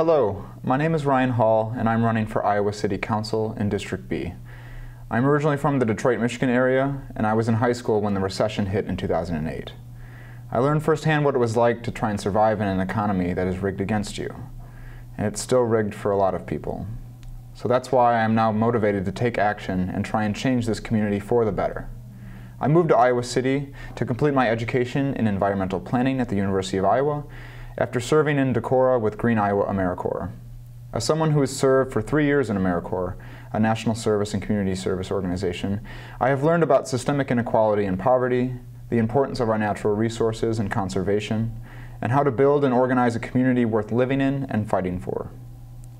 Hello, my name is Ryan Hall, and I'm running for Iowa City Council in District B. I'm originally from the Detroit, Michigan area, and I was in high school when the recession hit in 2008. I learned firsthand what it was like to try and survive in an economy that is rigged against you. And it's still rigged for a lot of people. So that's why I'm now motivated to take action and try and change this community for the better. I moved to Iowa City to complete my education in environmental planning at the University of Iowa after serving in Decorah with Green Iowa AmeriCorps. As someone who has served for 3 years in AmeriCorps, a national service and community service organization, I have learned about systemic inequality and poverty, the importance of our natural resources and conservation, and how to build and organize a community worth living in and fighting for.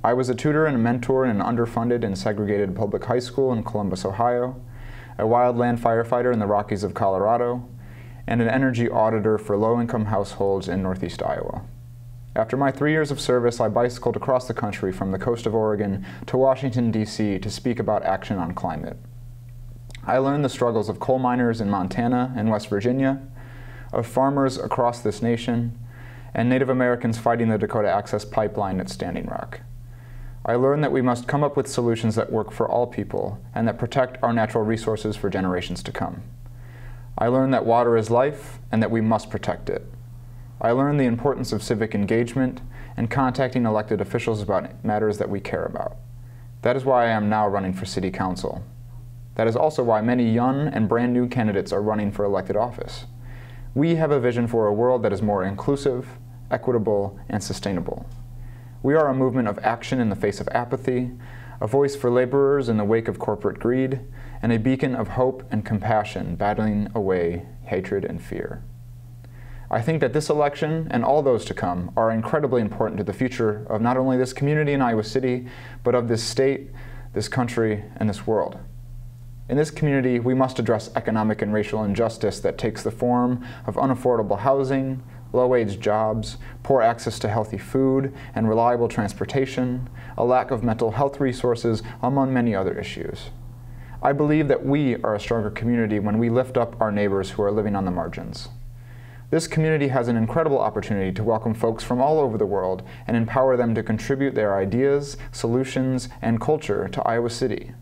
I was a tutor and a mentor in an underfunded and segregated public high school in Columbus, Ohio, a wildland firefighter in the Rockies of Colorado, and an energy auditor for low-income households in Northeast Iowa. After my 3 years of service, I bicycled across the country from the coast of Oregon to Washington, D.C. to speak about action on climate. I learned the struggles of coal miners in Montana and West Virginia, of farmers across this nation, and Native Americans fighting the Dakota Access Pipeline at Standing Rock. I learned that we must come up with solutions that work for all people and that protect our natural resources for generations to come. I learned that water is life and that we must protect it. I learned the importance of civic engagement and contacting elected officials about matters that we care about. That is why I am now running for City Council. That is also why many young and brand new candidates are running for elected office. We have a vision for a world that is more inclusive, equitable, and sustainable. We are a movement of action in the face of apathy, a voice for laborers in the wake of corporate greed, and a beacon of hope and compassion battling away hatred and fear. I think that this election and all those to come are incredibly important to the future of not only this community in Iowa City, but of this state, this country, and this world. In this community, we must address economic and racial injustice that takes the form of unaffordable housing, low-wage jobs, poor access to healthy food and reliable transportation, a lack of mental health resources, among many other issues. I believe that we are a stronger community when we lift up our neighbors who are living on the margins. This community has an incredible opportunity to welcome folks from all over the world and empower them to contribute their ideas, solutions, and culture to Iowa City.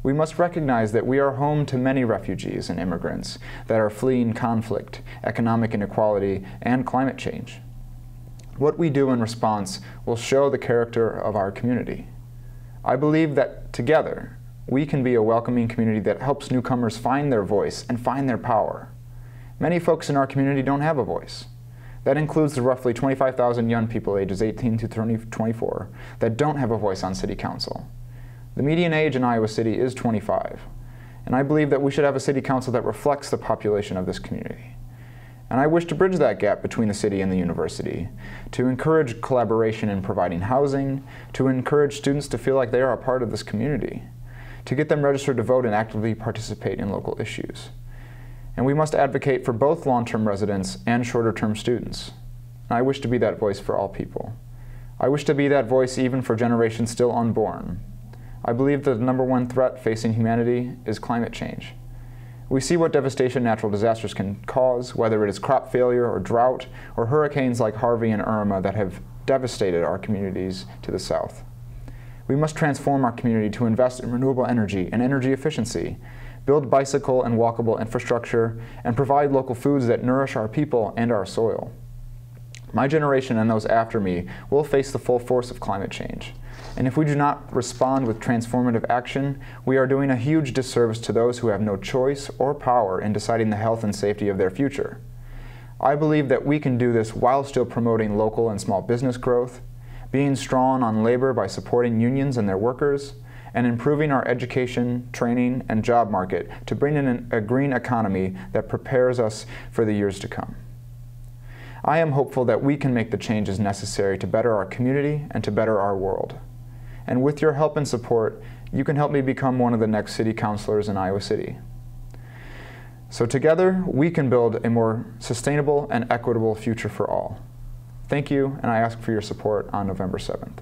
We must recognize that we are home to many refugees and immigrants that are fleeing conflict, economic inequality, and climate change. What we do in response will show the character of our community. I believe that together, we can be a welcoming community that helps newcomers find their voice and find their power. Many folks in our community don't have a voice. That includes the roughly 25,000 young people ages 18 to 24 that don't have a voice on City Council. The median age in Iowa City is 25, and I believe that we should have a City Council that reflects the population of this community. And I wish to bridge that gap between the city and the university, to encourage collaboration in providing housing, to encourage students to feel like they are a part of this community, to get them registered to vote and actively participate in local issues. And we must advocate for both long-term residents and shorter-term students. And I wish to be that voice for all people. I wish to be that voice even for generations still unborn. I believe that the #1 threat facing humanity is climate change. We see what devastation natural disasters can cause, whether it is crop failure or drought, or hurricanes like Harvey and Irma that have devastated our communities to the south. We must transform our community to invest in renewable energy and energy efficiency, build bicycle and walkable infrastructure, and provide local foods that nourish our people and our soil. My generation and those after me will face the full force of climate change. And if we do not respond with transformative action, we are doing a huge disservice to those who have no choice or power in deciding the health and safety of their future. I believe that we can do this while still promoting local and small business growth, being strong on labor by supporting unions and their workers, and improving our education, training, and job market to bring in a green economy that prepares us for the years to come. I am hopeful that we can make the changes necessary to better our community and to better our world. And with your help and support, you can help me become one of the next city councilors in Iowa City. So together, we can build a more sustainable and equitable future for all. Thank you, and I ask for your support on November 7th.